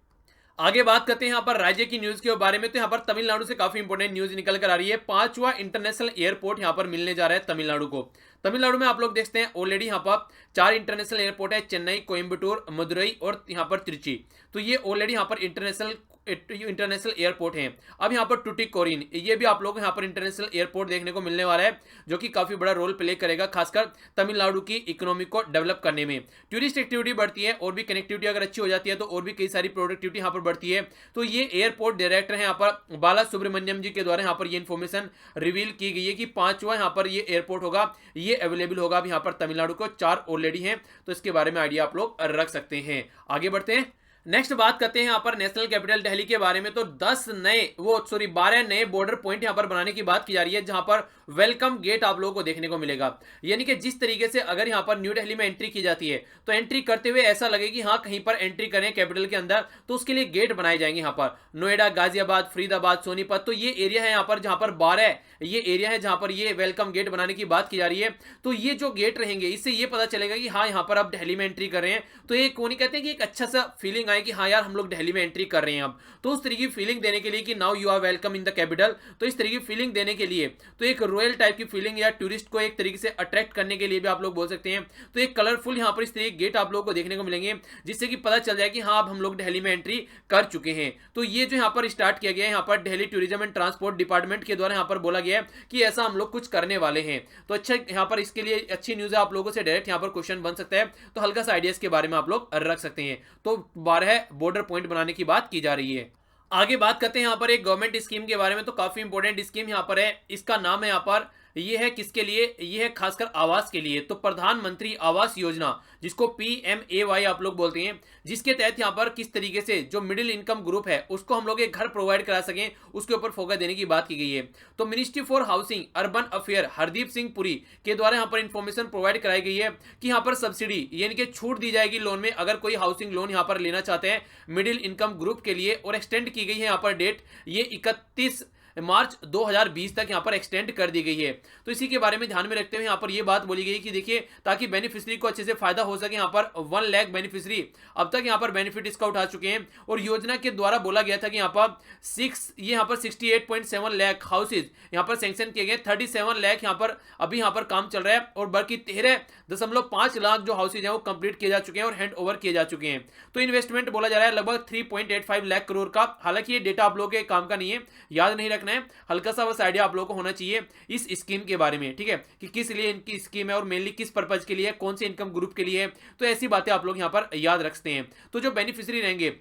आगे बात करते हैं यहाँ पर राज्य की न्यूज के बारे में। तो यहाँ पर तमिलनाडु से काफी इंपोर्टेंट न्यूज निकल कर आ रही है। 5वां इंटरनेशनल एयरपोर्ट यहाँ पर मिलने जा रहा है तमिलनाडु को। तमिलनाडु में आप लोग देखते हैं ऑलरेडी यहाँ पर 4 इंटरनेशनल एयरपोर्ट है, चेन्नई, कोयम्बटूर, मदुरई और यहाँ पर त्रिची। तो ये ऑलरेडी यहाँ पर इंटरनेशनल एयरपोर्ट हैं। अब यहाँ पर टुटिकोरिन, ये भी आप लोग यहाँ पर इंटरनेशनल एयरपोर्ट देखने को मिलने वाला है, जो कि काफी बड़ा रोल प्ले करेगा खासकर तमिलनाडु की इकोनॉमी को डेवलप करने में। टूरिस्ट एक्टिविटी बढ़ती है और भी कनेक्टिविटी अगर अच्छी हो जाती है तो और भी कई सारी प्रोडक्टिविटी यहाँ पर बढ़ती है। तो ये एयरपोर्ट डायरेक्टर है यहाँ पर बाला सुब्रमण्यम जी के द्वारा यहाँ पर ये इन्फॉर्मेशन रिवील की गई है कि 5वां यहाँ पर ये एयरपोर्ट होगा, ये अवेलेबल होगा अब यहाँ पर तमिलनाडु को। 4 ऑलरेडी हैं, तो इसके बारे में आइडिया आप लोग रख सकते हैं। आगे बढ़ते हैं, नेक्स्ट बात करते हैं यहाँ पर नेशनल कैपिटल दिल्ली के बारे में। तो 12 नए बॉर्डर पॉइंट यहाँ पर बनाने की बात की जा रही है, जहां पर वेलकम गेट आप लोगों को देखने को मिलेगा। यानी कि जिस तरीके से अगर यहाँ पर न्यू दिल्ली में एंट्री की जाती है तो एंट्री करते हुए ऐसा लगे कि हाँ कहीं पर एंट्री करें कैपिटल के अंदर, तो उसके लिए गेट बनाए जाएंगे यहाँ पर। नोएडा, गाजियाबाद, फरीदाबाद, सोनीपत, तो ये एरिया है यहाँ पर जहां पर 12 ये एरिया है जहां पर ये वेलकम गेट बनाने की बात की जा रही है। तो ये जो गेट रहेंगे इससे ये पता चलेगा कि हाँ यहाँ पर आप दिल्ली में एंट्री कर रहे हैं। तो ये कोनी कहते हैं कि एक अच्छा सा फीलिंग आए कि हाँ यार हम लोग दिल्ली में एंट्री कर रहे हैं अब। तो उस तरीके की फीलिंग देने के लिए कि now you are welcome in the capital, तो इस तरीके की फीलिंग देने के लिए, तो एक रॉयल टाइप की फीलिंग या टूरिस्ट को एक तरीके से अट्रैक्ट करने के लिए भी आप लोग बोल सकते हैं। तो एक कलरफुल यहाँ पर इस तरीके गेट आप लोगों को देखने को मिलेंगे, जिससे कि पता चल जाए कि हाँ अब हम लोग दिल्ली में एंट्री कर चुके हैं। तो ये जो यहाँ पर स्टार्ट किया गया है यहाँ पर Delhi tourism and transport department के द्वारा यहाँ पर बोला गया है कि ऐसा हम लोग कुछ करने वाले हैं। तो अच्छा यहाँ पर इसके लिए अच्छी न्यूज है, आप लोगों से डायरेक्ट यहाँ पर क्वेश्चन बन सकता है, तो हल्का सा आइडियाज के बारे में आप लोग रख सकते हैं। तो 12 बॉर्डर पॉइंट बनाने की बात की जा रही है। आगे बात करते हैं यहाँ पर एक गवर्नमेंट स्कीम के बारे में। तो काफी इंपॉर्टेंट स्कीम यहाँ पर है, इसका नाम है यहाँ पर ये है किसके लिए, ये है खासकर आवास के लिए। तो प्रधानमंत्री आवास योजना, जिसको PMAY आप लोग बोलते हैं, जिसके तहत यहाँ पर किस तरीके से जो मिडिल इनकम ग्रुप है उसको हम लोग एक घर प्रोवाइड करा सकें, उसके ऊपर फोकस देने की बात की गई है। तो ministry for housing urban affair Hardeep Singh Puri के द्वारा यहाँ पर इंफॉर्मेशन प्रोवाइड कराई गई है कि यहाँ पर सब्सिडी यानी कि छूट दी जाएगी लोन में, अगर कोई हाउसिंग लोन यहाँ पर लेना चाहते हैं मिडिल इनकम ग्रुप के लिए। और एक्सटेंड की गई है यहाँ पर डेट, ये 31 मार्च 2020 तक यहाँ पर एक्सटेंड कर दी गई है। तो इसी के बारे में ध्यान में रखते हुए यहाँ पर ये बात बोली गई कि देखिए ताकि बेनिफिशियरी को अच्छे से फायदा हो सके, यहाँ पर 1 लाख बेनिफिशियरी अब तक यहाँ पर बेनिफिट इसका उठा चुके हैं। और योजना के द्वारा बोला गया था कि यहाँ पर 68.7 लाख हाउसेज यहाँ पर सैंक्शन किए गए, 37 लाख यहाँ पर अभी यहाँ पर काम चल रहा है और बाकी 13.5 लाख जो हाउसेज हैं वो कंप्लीट किए जा चुके हैं और हैंड ओवर किए जा चुके हैं। तो इन्वेस्टमेंट बोला जा रहा है लगभग 3.85 लाख करोड़ का। हालांकि ये डेटा आप लोगों के काम का नहीं है, याद नहीं रखना है, हल्का सा बस आइडिया आप लोगों को होना चाहिए इस स्कीम के बारे में, ठीक है, कि किस लिए इनकी स्कीम है और मेनली किस पर्पज के लिए, कौन से इनकम ग्रुप के लिए है। तो ऐसी बातें आप लोग यहां पर याद रखते हैं। तो जो बेनिफिशियरी रहेंगे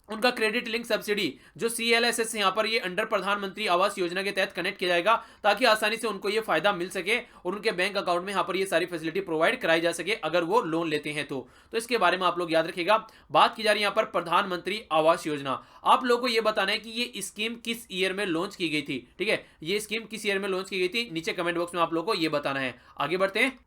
उनका क्रेडिट लिंक सब्सिडी जो CLSS यहाँ पर ये अंडर प्रधानमंत्री आवास योजना के तहत कनेक्ट किया जाएगा ताकि आसानी से उनको ये फायदा मिल सके और उनके बैंक अकाउंट में यहाँ पर ये सारी फैसिलिटी प्रोवाइड कराई जा सके अगर वो लोन लेते हैं तो इसके बारे में आप लोग याद रखिएगा। बात की जा रही है यहाँ पर प्रधानमंत्री आवास योजना। आप लोगों को ये बताना है कि ये स्कीम किस ईयर में लॉन्च की गई थी, ठीक है, ये स्कीम किस ईयर में लॉन्च की गई थी, नीचे कमेंट बॉक्स में आप लोगों को ये बताना है। आगे बढ़ते हैं,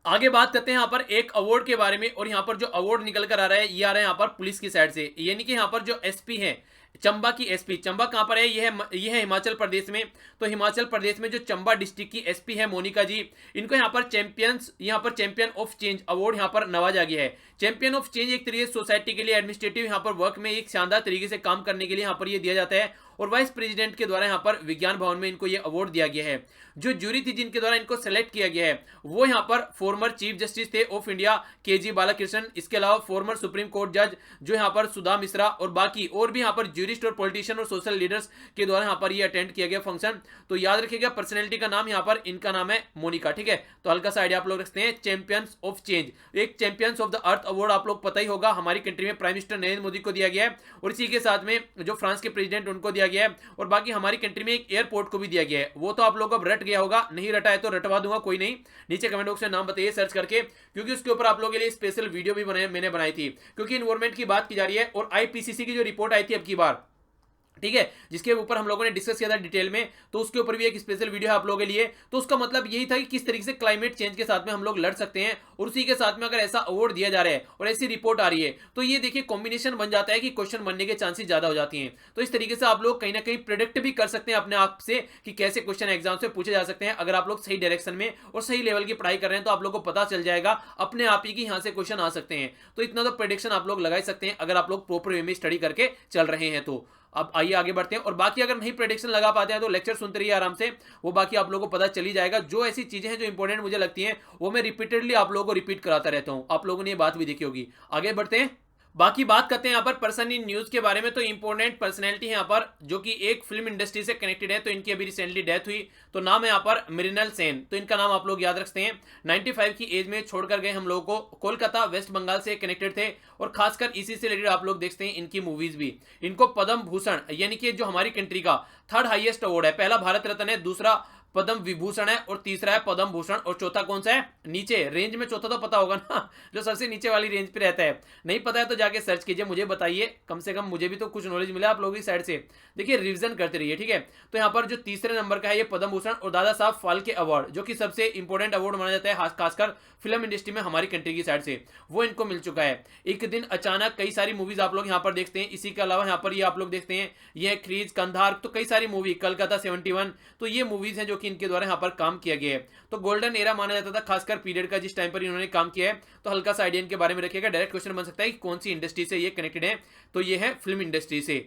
आगे बात करते हैं यहाँ पर एक अवार्ड के बारे में। और यहाँ पर जो अवार्ड निकल कर आ रहा है ये आ रहा है यहाँ पर पुलिस की साइड से, यानी कि यहाँ पर जो SP है चंबा की SP, चंबा कहाँ पर है, ये है हिमाचल प्रदेश में। तो हिमाचल प्रदेश में जो चंबा डिस्ट्रिक्ट की SP है मोनिका जी, इनको यहाँ पर चैंपियन ऑफ चेंज अवार्ड यहाँ पर नवाजा गया है। चैंपियन ऑफ चेंज एक तरीके से सोसाइटी के लिए एडमिनिस्ट्रेटिव यहाँ पर वर्क में एक शानदार तरीके से काम करने के लिए यहाँ पर ये दिया जाता है और वाइस प्रेसिडेंट के द्वारा यहाँ पर विज्ञान भवन में इनको ये अवार्ड दिया गया है। जो ज्यूरी थी जिनके द्वारा इनको सेलेक्ट किया गया है वो यहाँ पर फॉर्मर चीफ जस्टिस थे ऑफ इंडिया KG बालाकृष्णन, इसके अलावा फॉर्मर सुप्रीम कोर्ट जज जो यहाँ पर सुधा मिश्रा और बाकी और भी यहाँ पर ज्यूरिस्ट और पॉलिटिशियन और सोशल लीडर्स के द्वारा यहाँ पर ये अटेंड किया गया फंक्शन। तो याद रखिएगा पर्सनैलिटी का नाम यहाँ पर इनका नाम है मोनिका, ठीक है। तो हल्का सा आइडिया आप लोग रखते हैं चैंपियंस ऑफ चेंज, एक champions of the earth award आप लोग पता ही होगा हमारी कंट्री में प्राइम मिनिस्टर नरेंद्र मोदी को दिया गया है और इसी के साथ में जो फ्रांस के प्रेसिडेंट उनको दिया गया है और बाकी हमारी कंट्री में एक एयरपोर्ट को भी दिया गया है। वो तो आप लोग अब रट गया होगा, नहीं रटा है तो रटवा दूंगा, कोई नहीं, नीचे कमेंट बॉक्स में नाम बताइए सर्च करके, क्योंकि उसके ऊपर आप लोगों के लिए स्पेशल वीडियो भी मैंने बनाई थी, क्योंकि इन्वायरमेंट की बात की जा रही है और IPCC की जो रिपोर्ट आई थी अब की बार, ठीक है, जिसके ऊपर हम लोगों ने डिस्कस किया था डिटेल में, तो उसके ऊपर भी एक स्पेशल वीडियो है आप लोगों के लिए। तो उसका मतलब यही था कि किस तरीके से क्लाइमेट चेंज के साथ में हम लोग लड़ सकते हैं और उसी के साथ में अगर ऐसा अवार्ड दिया जा रहा है और ऐसी रिपोर्ट आ रही है तो ये देखिए कॉम्बिनेशन बन जाता है कि क्वेश्चन बनने के चांसेस ज्यादा हो जाती हैं। तो इस तरीके से आप लोग कहीं ना कहीं प्रेडिक्ट भी कर सकते हैं अपने आप से कि कैसे क्वेश्चन एग्जाम से पूछे जा सकते हैं। अगर आप लोग सही डायरेक्शन में और सही लेवल की पढ़ाई कर रहे हैं तो आप लोग को पता चल जाएगा अपने आप ही कि यहाँ से क्वेश्चन आ सकते हैं। तो इतना तो प्रेडिक्शन आप लोग लगा सकते हैं अगर आप लोग प्रॉपर वे में स्टडी करके चल रहे हैं। तो अब आइए आगे बढ़ते हैं और बाकी अगर नहीं प्रेडिक्शन लगा पाते हैं तो लेक्चर सुनते रहिए आराम से, वो बाकी आप लोगों को पता चली जाएगा। जो ऐसी चीजें हैं जो इंपॉर्टेंट मुझे लगती हैं वो मैं रिपीटेडली आप लोगों को रिपीट कराता रहता हूं, आप लोगों ने ये बात भी देखी होगी। आगे बढ़ते हैं, बाकी बात करते हैं यहाँ पर पर्सन इन न्यूज के बारे में। तो इंपॉर्टेंट पर्सनैलिटी है यहाँ पर जो कि एक फिल्म इंडस्ट्री से कनेक्टेड है, तो इनकी अभी रिसेंटली डेथ हुई। तो नाम है यहाँ पर मृणाल सेन, तो इनका नाम आप लोग याद रखते हैं। 95 की एज में छोड़कर गए हम लोगों को, कोलकाता वेस्ट बंगाल से कनेक्टेड थे और खासकर इसी से रिलेटेड आप लोग देखते हैं इनकी मूवीज भी। इनको पद्म भूषण यानी कि जो हमारी कंट्री का 3rd हाईएस्ट अवार्ड है, पहला भारत रत्न है, दूसरा पद्म विभूषण है और तीसरा है पद्म भूषण और चौथा कौन सा है नीचे रेंज में, चौथा तो पता होगा ना जो सबसे नीचे वाली रेंज पे रहता है। नहीं पता है तो जाके सर्च कीजिए, मुझे बताइए, कम से कम मुझे भी तो कुछ नॉलेज मिला आप लोगों की साइड से। देखिए रिवीजन करते रहिए, ठीक है। तो यहाँ पर जो तीसरे नंबर का है ये पद्म भूषण और दादा साहब फाल्के अवार्ड जो कि सबसे इंपॉर्टेंट अवार्ड माना जाता है खासकर फिल्म इंडस्ट्री में हमारी कंट्री की साइड से, वो इनको मिल चुका है। एक दिन अचानक कई सारी मूवीज आप लोग यहाँ पर देखते हैं। इसी के अलावा यहाँ पर ये आप लोग देखते हैं ये क्रीज, कंधार, तो कई सारी मूवी, कलकत्ता 71, तो ये मूवीज हैं जो कि इनके द्वारा यहाँ पर काम किया गया है। तो गोल्डन एरा माना जाता था खासकर पीरियड का जिस टाइम पर इन्होंने काम किया है। तो हल्का सा आइडिया इनके बारे में रखिएगा, डायरेक्ट क्वेश्चन बन सकता है कि कौन सी इंडस्ट्री से ये कनेक्टेड है, तो ये है फिल्म इंडस्ट्री से।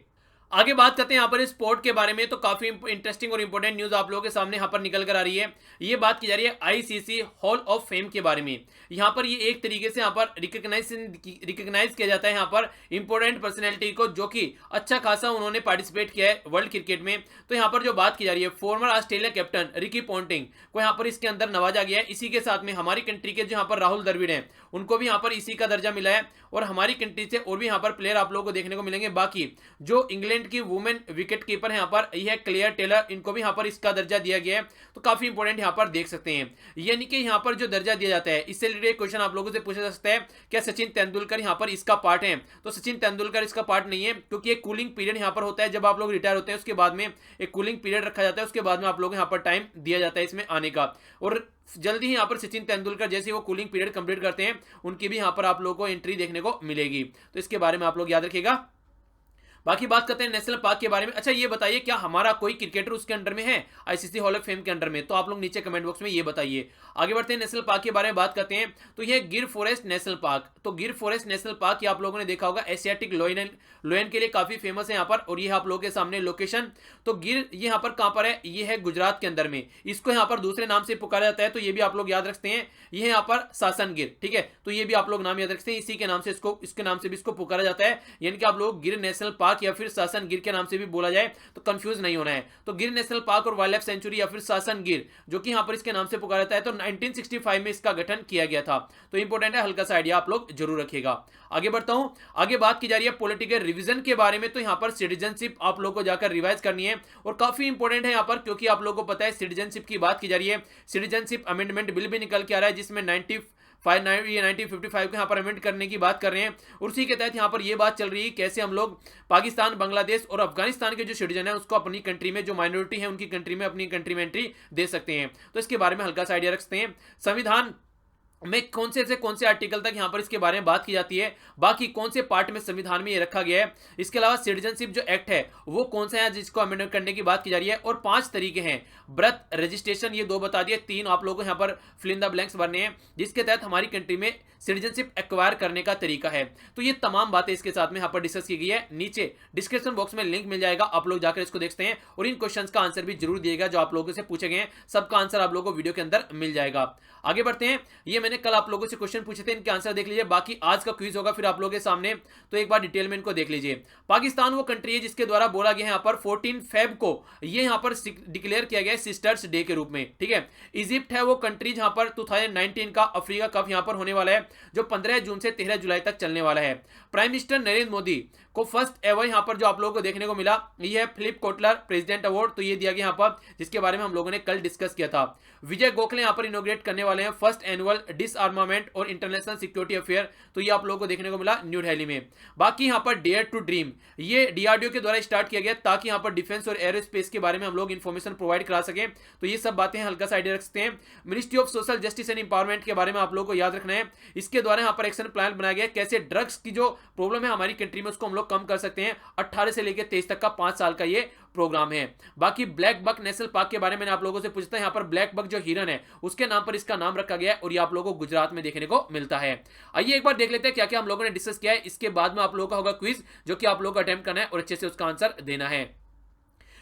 आगे बात करते हैं यहाँ पर स्पोर्ट के बारे में। तो काफी इंटरेस्टिंग और इंपॉर्टेंट न्यूज आप लोगों के सामने यहाँ पर निकल कर आ रही है। ये बात की जा रही है ICC हॉल ऑफ फेम के बारे में। यहाँ पर ये एक तरीके से यहाँ पर रिकग्नाइज किया जाता है यहाँ पर इंपॉर्टेंट पर्सनैलिटी को जो कि अच्छा खासा उन्होंने पार्टिसिपेट किया है वर्ल्ड क्रिकेट में। तो यहाँ पर जो बात की जा रही है farmer Australia captain Ricky Ponting को यहाँ पर इसके अंदर नवाजा गया है। इसी के साथ में हमारी कंट्री के जो यहाँ पर राहुल द्रविड़ हैं उनको भी यहाँ पर इसी का दर्जा मिला है और हमारी कंट्री से और भी यहाँ पर प्लेयर आप लोगों को देखने को मिलेंगे। बाकी जो इंग्लैंड इंग्लैंड की वुमेन विकेट कीपर है यहाँ पर, यह है क्लेयर टेलर, इनको भी यहाँ पर इसका दर्जा दिया गया है। तो काफी इंपॉर्टेंट यहाँ पर देख सकते हैं, यानी कि यहाँ पर जो दर्जा दिया जाता है इससे रिलेटेड क्वेश्चन आप लोगों से पूछा जा सकता है, क्या सचिन तेंदुलकर यहाँ पर इसका पार्ट है? तो सचिन तेंदुलकर इसका पार्ट नहीं है, क्योंकि एक कूलिंग पीरियड यहाँ पर होता है, जब आप लोग रिटायर होते हैं उसके बाद में एक कूलिंग पीरियड रखा जाता है, उसके बाद में आप लोग यहाँ पर टाइम दिया जाता है इसमें आने का। और जल्दी ही यहाँ पर सचिन तेंदुलकर जैसे वो कूलिंग पीरियड कंप्लीट करते हैं उनकी भी यहाँ पर आप लोगों को एंट्री देखने को मिलेगी, तो इसके बारे में आप लोग याद रखिएगा। बाकी बात करते हैं नेशनल पार्क के बारे में। अच्छा ये बताइए, क्या हमारा कोई क्रिकेटर उसके अंडर में है, आईसीसी हॉल ऑफ फेम के अंडर में? तो आप लोग नीचे कमेंट बॉक्स में ये बताइए। आगे बढ़ते हैं, नेशनल पार्क के बारे में बात करते हैं। तो ये गिर फॉरेस्ट नेशनल पार्क, तो गिर फॉरेस्ट नेशनल पार्क ये आप लोगों ने देखा होगा एशियाटिक लोयन के लिए काफी फेमस है यहाँ पर, और ये आप लोगों के सामने लोकेशन। तो गिर ये यहाँ पर कहाँ पर है? ये है गुजरात के अंदर में, इसको यहाँ पर दूसरे नाम से पुकारा जाता है, तो ये भी आप लोग याद रखते हैं। ये यहाँ पर सासन गिर, ठीक है, तो ये भी आप लोग नाम याद रखते हैं, इसी के नाम से इसके नाम से भी इसको पुकारा जाता है, यानी कि आप लोग गिर नेशनल पार्क या फिर सासन गिर के नाम से भी बोला जाए तो कंफ्यूज नहीं होना है। तो गिर नेशनल पार्क और वाइल्ड लाइफ सेंचुरी या फिर सासन गिर जो कि यहां पर इसके नाम से पुकारा जाता है, तो 1965 में इसका गठन किया गया था। तो इंपॉर्टेंट है, हल्का सा आइडिया आप लोग जरूर रखिएगा। आगे बढ़ता हूं, आगे बात की जा रही है पॉलिटिकल रिवीजन के बारे में। तो यहां पर सिटीजनशिप आप लोगों को जाकर रिवाइज करनी है, और काफी इंपॉर्टेंट है यहां पर, क्योंकि आप लोगों को पता है सिटीजनशिप की बात की जा रही है। सिटीजनशिप अमेंडमेंट बिल भी निकल के आ रहा है, जिसमें 1955 को यहाँ पर अमेंड करने की बात कर रहे हैं, और उसी के तहत यहाँ पर ये बात चल रही है कैसे हम लोग पाकिस्तान, बांग्लादेश और अफगानिस्तान के जो सिटीजन है उसको अपनी कंट्री में, जो माइनॉरिटी है उनकी कंट्री में, अपनी कंट्री में एंट्री दे सकते हैं। तो इसके बारे में हल्का सा आइडिया रखते हैं। संविधान में कौन से आर्टिकल तक यहाँ पर इसके बारे में बात की जाती है, बाकी कौन से पार्ट में संविधान में ये रखा गया है, इसके अलावा सिटीजनशिप जो एक्ट है वो कौन सा है जिसको अमेंडमेंट करने की बात की जा रही है, और 5 तरीके हैं बर्थ रजिस्ट्रेशन, ये 2 बता दिए, 3 आप लोगों को यहाँ पर फिल इन द ब्लैंक्स भरने हैं, जिसके तहत हमारी कंट्री में सिटीजनशिप एक्वायर करने का तरीका है। तो ये तमाम बातें इसके साथ में यहाँ पर डिस्कस की गई है। नीचे डिस्क्रिप्शन बॉक्स में लिंक मिल जाएगा, आप लोग जाकर इसको देखते हैं, और इन क्वेश्चंस का आंसर भी जरूर दिएगा जो आप लोगों से पूछे गए हैं, सबका आंसर आप लोगों को वीडियो के अंदर मिल जाएगा। आगे बढ़ते हैं, ये मैंने कल आप लोगों से क्वेश्चन पूछे थे, इनके आंसर देख लीजिए, बाकी आज का क्विज होगा फिर आप लोगों के सामने, तो एक बार डिटेल में इनको देख लीजिए। पाकिस्तान वो कंट्री है जिसके द्वारा बोला गया है यहाँ पर 14 फेब को ये यहाँ पर डिक्लेयर किया गया है सिस्टर्स डे के रूप में, ठीक है। इजिप्ट है वो कंट्री जहां पर 2019 का अफ्रीका कप यहाँ पर होने वाला है, जो 15 जून से 13 जुलाई तक चलने वाला है। प्राइम मिनिस्टर नरेंद्र मोदी को फर्स्ट एवर यहाँ पर जो आप लोगों को देखने को मिला, ये है फिलिप कोटलर प्रेसिडेंट अवार्ड, तो ये दिया गया यहाँ पर, जिसके बारे में हम लोगों ने कल डिस्कस किया था। विजय गोखले यहाँ पर इनोग्रेट करने वाले हैं फर्स्ट एनुअल डिसआर्मामेंट और इंटरनेशनल सिक्योरिटी अफेयर, तो ये आप लोगों को देखने को मिला न्यू दिल्ली में। बाकी यहाँ पर डेयर टू ड्रीम, ये डीआरडीओ के द्वारा स्टार्ट किया गया ताकि यहाँ पर डिफेंस और एरोस्पेस के बारे में हम लोग इन्फॉर्मेशन प्रोवाइड करा सकें, तो ये सब बातें हल्का सा आइडिया रखते हैं। Ministry of social justice and empowerment के बारे में आप लोगों को याद रखना है, इसके द्वारा यहाँ पर एक्शन प्लान बनाया गया कैसे ड्रग्स की जो प्रॉब्लम है हमारी कंट्री में उसको हम लोग कम कर सकते हैं। 18 से लेकर 23 तक का 5 साल का ये प्रोग्राम है। बाकी ब्लैक बक नेशनल पार्क के बारे में आप लोगों से पूछता है, यहाँ पर ब्लैक बक जो हिरन है उसके नाम पर इसका नाम रखा गया है, और ये आप लोगों को गुजरात में देखने को मिलता है। आइए एक बार देख लेते हैं क्या क्या हम लोगों ने डिस्कस किया है, इसके बाद में आप लोगों का होगा क्विज जो कि आप लोगों को अटेम्प्ट करना है और अच्छे से उसका आंसर देना है।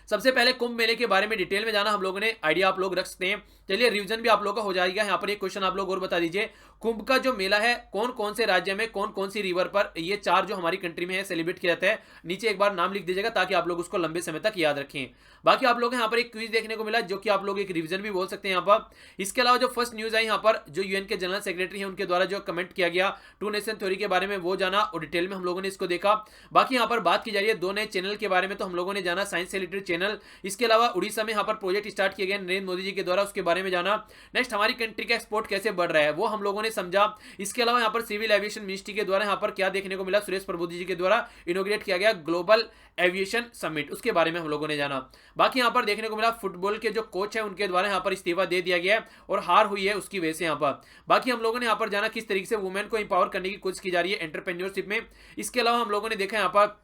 सबसे पहले कुंभ मेले के बारे में डिटेल में जाना हम लोगों ने आइडिया आप लोग रख सकते हैं। चलिए रिवीजन भी आप लोगों का हो जाएगा। यहाँ पर एक क्वेश्चन आप लोग और बता दीजिए, कुंभ का जो मेला है कौन कौन से राज्य में कौन कौन सी रिवर पर, ये 4 जो हमारी कंट्री में है सेलिब्रेट किया जाता है, नीचे एक बार नाम लिख दीजिएगा ताकि आप लोग उसको लंबे समय तक याद रखें। बाकी आप लोग यहाँ पर एक क्विज देखने को मिला जो कि आप लोग एक रिवीजन भी बोल सकते हैं यहाँ पर। इसके अलावा जो फर्स्ट न्यूज आई यहाँ पर, जो यूएन के जनरल सेक्रेटरी है उनके द्वारा जो कमेंट किया गया 2 नेशन थ्योरी के बारे में, वो जाना और डिटेल में हम लोगों ने इसको देखा। बाकी यहाँ पर बात की जा रही है 2 नए चैनल के बारे में, तो हम लोगों ने जाना साइंस से रिलेटेड चैनल। इसके अलावा उड़ीसा में यहाँ पर प्रोजेक्ट स्टार्ट किए गए नरेंद्र मोदी जी के द्वारा, उसके बारे में जाना। नेक्स्ट हमारी कंट्री का एक्सपोर्ट कैसे बढ़ रहा है वो हम लोगों ने समझा। इसके अलावा यहाँ पर सिविल एविएशन मिनिस्ट्री के द्वारा यहाँ पर क्या देखने को मिला, सुरेश प्रभु जी के द्वारा इनोग्रेट किया गया ग्लोबल एविएशन समिट, उसके बारे में हम लोगों ने जाना। बाकी यहाँ पर देखने को मिला फुटबॉल के जो कोच है उनके द्वारा यहाँ पर इस्तीफा दे दिया गया है और हार हुई है उसकी वजह से यहाँ पर। बाकी हम लोगों ने यहाँ पर जाना किस तरीके से वुमेन को इंपावर करने की कोशिश की जा रही है एंटरप्रेन्योरशिप में। इसके अलावा हम लोगों ने देखा यहाँ पर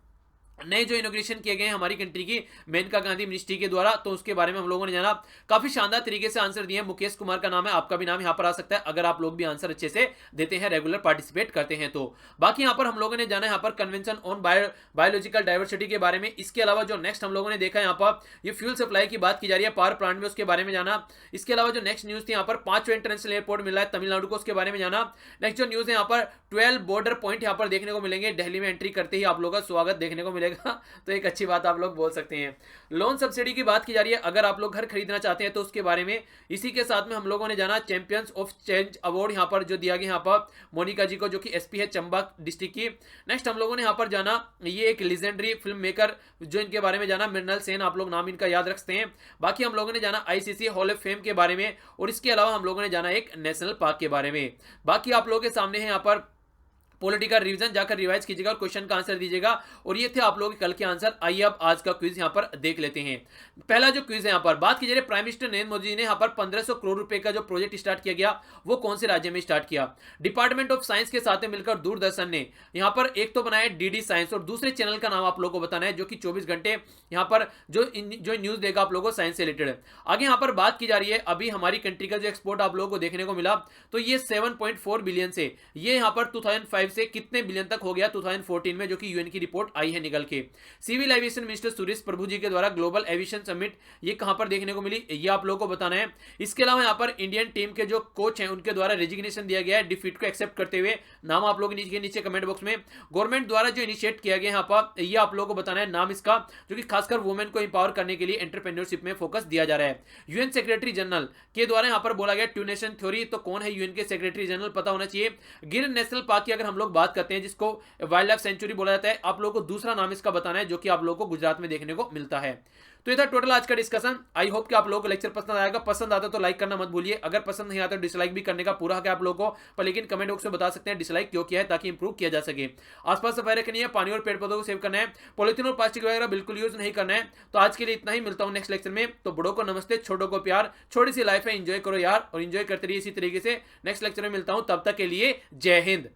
नए जो इनोग्रेशन किए गए हैं हमारी कंट्री की मेनका गांधी मिनिस्ट्री के द्वारा, तो उसके बारे में हम लोगों ने जाना। काफी शानदार तरीके से आंसर दिए। मुकेश कुमार का नाम है, आपका भी नाम यहाँ पर आ सकता है अगर आप लोग भी आंसर अच्छे से देते हैं, रेगुलर पार्टिसिपेट करते हैं तो। बाकी यहाँ पर हम लोगों ने जाना यहाँ पर कन्वेंशन ऑन बायोलॉजिकल डाइवर्सिटी के बारे में। इसके अलावा जो नेक्स्ट हम लोगों ने देखा यहाँ पर ये फ्यूल सप्लाई की बात की जा रही है पावर प्लांट में, उसके बारे में जाना। इसके अलावा जो नेक्स्ट न्यूज थी यहाँ पर 5वां इंटरनेशनल एयरपोर्ट मिला है तमिलनाडु को, उसके बारे में जाना। नेक्स्ट जो न्यूज है यहाँ पर 12 बॉर्डर पॉइंट यहाँ पर देखने को मिलेंगे, दिल्ली में एंट्री करते ही आप लोगों का स्वागत देखने को मिलेगा। मिलेगा तो एक अच्छी बात आप लोग बोल सकते हैं। लोन सब्सिडी की बात की जा रही है, अगर आप लोग घर खरीदना चाहते हैं तो उसके बारे में इसी के साथ में हम लोगों ने जाना चैंपियंस ऑफ चेंज अवार्ड यहाँ पर जो दिया गया यहाँ पर मोनिका जी को, जो कि एसपी है चंबा डिस्ट्रिक्ट की। नेक्स्ट हम लोगों ने यहाँ पर जाना ये एक लेजेंडरी फिल्म मेकर जो इनके बारे में जाना मृणाल सेन, आप लोग नाम इनका याद रखते हैं। बाकी हम लोगों ने जाना आईसीसी हॉल ऑफ फेम के बारे में, और इसके अलावा हम लोगों ने जाना एक नेशनल पार्क के बारे में। बाकी आप लोगों के सामने है यहाँ पर पॉलिटिकल रिवीजन, जाकर रिवाइज कीजिएगा और क्वेश्चन का आंसर दीजिएगा। और ये थे आप लोगों के कल के आंसर। आइए अब आज का क्विज यहाँ पर देख लेते हैं। पहला जो क्विज है यहाँ पर बात की जा रही है, प्राइम मिनिस्टर नरेंद्र मोदी जी ने यहाँ पर 1500 करोड़ रुपए का जो प्रोजेक्ट स्टार्ट किया गया वो कौन से राज्य में स्टार्ट किया। डिपार्टमेंट ऑफ साइंस के साथ मिलकर दूरदर्शन ने यहाँ पर एक तो बनाया डीडी साइंस, और दूसरे चैनल का नाम आप लोगों को बताना है जो कि 24 घंटे यहाँ पर जो न्यूज देगा आप लोगों को साइंस से रिलेटेड। आगे यहाँ पर बात की जा रही है अभी हमारी कंट्री का जो एक्सपोर्ट आप लोगों को देखने को मिला तो ये 7.4 बिलियन से ये यहाँ पर 2005 से कितने बिलियन तक हो गया 2014 में, जो कि यूएन की रिपोर्ट आई है निकल के। सिविल एविएशन मिनिस्टर सुरेश प्रभु जी के द्वारा ग्लोबल एविएशन समिट ये कहां पर देखने को मिली, ये आप लोगों को बताना है। इसके अलावा यहां पर इंडियन टीम के जो कोच हैं उनके द्वारा रेजिग्नेशन दिया गया है डिफीट को एक्सेप्ट करते हुए। नाम आप लोग नीचे कमेंट बॉक्स में। गवर्नमेंट द्वारा जो इनिशिएट किया गया यहाँ पर ये आप लोगों को बताना है नाम इसका, जो कि खासकर वुमेन को इंपावर करने के लिए एंटरप्रेन्योरशिप में फोकस दिया जा रहा है। यूएन सेक्रेटरी जनरल के द्वारा यहाँ पर बोला गया टू नेशन थ्योरी, तो कौन है यूएन के सेक्रेटरी जनरल पता होना चाहिए। गिर नेशनल पार्क की अगर हम लोग बात करते हैं जिसको वाइल्ड लाइफ सेंचुरी बोला जाता है, आप लोगों को दूसरा नाम इसका बताना है जो कि आप लोगों को गुजरात में देखने को मिलता है। तो ये था टोटल आज का डिस्कशन। आई होप कि आप लोगों को लेक्चर पसंद आएगा। पसंद आता तो लाइक करना मत भूलिए, अगर पसंद नहीं आता तो डिसलाइक भी करने का पूरा हक है आप लोगों को, पर लेकिन कमेंट बॉक्स में बता सकते हैं डिसलाइक क्यों किया है ताकि इंप्रूव किया जा सके। आसपास सफाई रखनी है, पानी और पेड़ पौधों को सेव करना है, पॉलिथीन और प्लास्टिक वगैरह बिल्कुल यूज नहीं करना है। तो आज के लिए इतना ही, मिलता हूं नेक्स्ट लेक्चर में। तो बड़ों को नमस्ते, छोटों को प्यार, छोटी सी लाइफ है, एंजॉय करो यार, और एंजॉय करते रहिए इसी तरीके से। नेक्स्ट लेक्चर में मिलता हूं, तब तक के लिए जय हिंद।